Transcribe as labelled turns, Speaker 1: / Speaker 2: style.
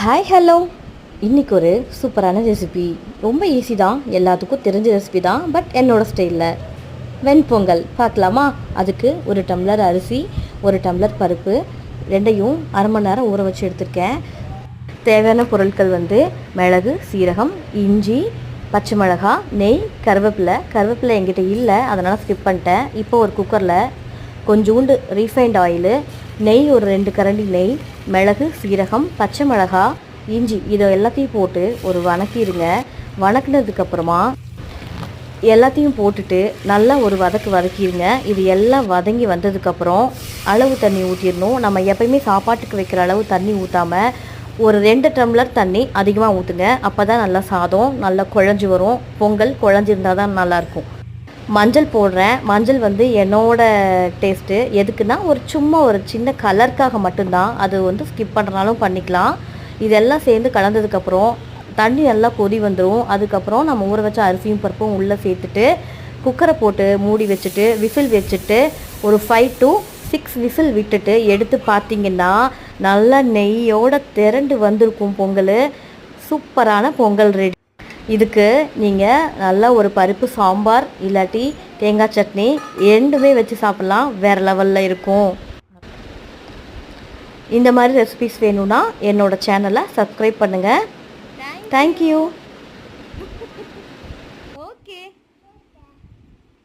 Speaker 1: Hi hello. இன்றைக்கி ஒரு சூப்பரான ரெசிபி. ரொம்ப ஈஸி தான், எல்லாத்துக்கும் தெரிஞ்ச ரெசிபி தான். பட் என்னோடய ஸ்டைலில் வெண்பொங்கல் பார்க்கலாமா? அதுக்கு ஒரு டம்ளர் அரிசி, ஒரு டம்ளர் பருப்பு, ரெண்டையும் அரை மணி நேரம் ஊற வச்சு எடுத்துருக்கேன். தேவையான பொருட்கள் மிளகு, சீரகம், இஞ்சி, பச்சை மிளகா, நெய், கருவேப்பிலை என்கிட்ட இல்லை, அதனால் ஸ்கிப் பண்ணிட்டேன். இப்போ ஒரு குக்கரில் கொஞ்சோண்டு ரீஃபைண்ட் ஆயிலு, நெய் ஒரு 2 கரண்டி நெய், மிளகு, சீரகம், பச்சை மிளகா, இஞ்சி இதை எல்லாத்தையும் போட்டு ஒரு வதக்கிடுங்க. வதக்கினதுக்கப்புறமா எல்லாத்தையும் போட்டுட்டு நல்லா ஒரு வதக்கிடுங்க. இது எல்லாம் வதங்கி வந்ததுக்கப்புறம் அளவு தண்ணி ஊற்றிடணும். நம்ம எப்பயுமே சாப்பாட்டுக்கு வைக்கிற அளவு தண்ணி ஊற்றாமல் ஒரு 2 டம்ளர் தண்ணி அதிகமாக ஊற்றுங்க. அப்போ தான் நல்லா சாதம் நல்லா குழஞ்சி வரும். பொங்கல் குழஞ்சிருந்தால் தான் நல்லாயிருக்கும். மஞ்சள் போடுறேன். மஞ்சள் என்னோடய டேஸ்ட்டு. எதுக்குன்னா சும்மா ஒரு சின்ன கலருக்காக மட்டும்தான். அது ஸ்கிப் பண்ணுறனாலும் பண்ணிக்கலாம். இதெல்லாம் சேர்ந்து கலந்ததுக்கப்புறம் தண்ணி நல்லா கொதி வந்துடும். அதுக்கப்புறம் நம்ம ஊற வச்ச அரிசியும் பருப்பும் உள்ளே சேர்த்துட்டு குக்கரை போட்டு மூடி வச்சுட்டு விசில் வச்சுட்டு ஒரு 5 to 6 விசில் விட்டுட்டு எடுத்து பார்த்திங்கன்னா நல்லா நெய்யோடு திரண்டு வந்திருக்கும் பொங்கல். சூப்பரான பொங்கல் ரெடி. இதுக்கு நீங்கள் நல்லா ஒரு பருப்பு சாம்பார் இல்லாட்டி தேங்காய் சட்னி ரெண்டுமே வச்சு சாப்பிட்லாம். வேறு லெவலில் இருக்கும். இந்த மாதிரி ரெசிபிஸ் வேணும்னா என்னோடய சேனலை சப்ஸ்கிரைப் பண்ணுங்கள். தேங்க்யூ.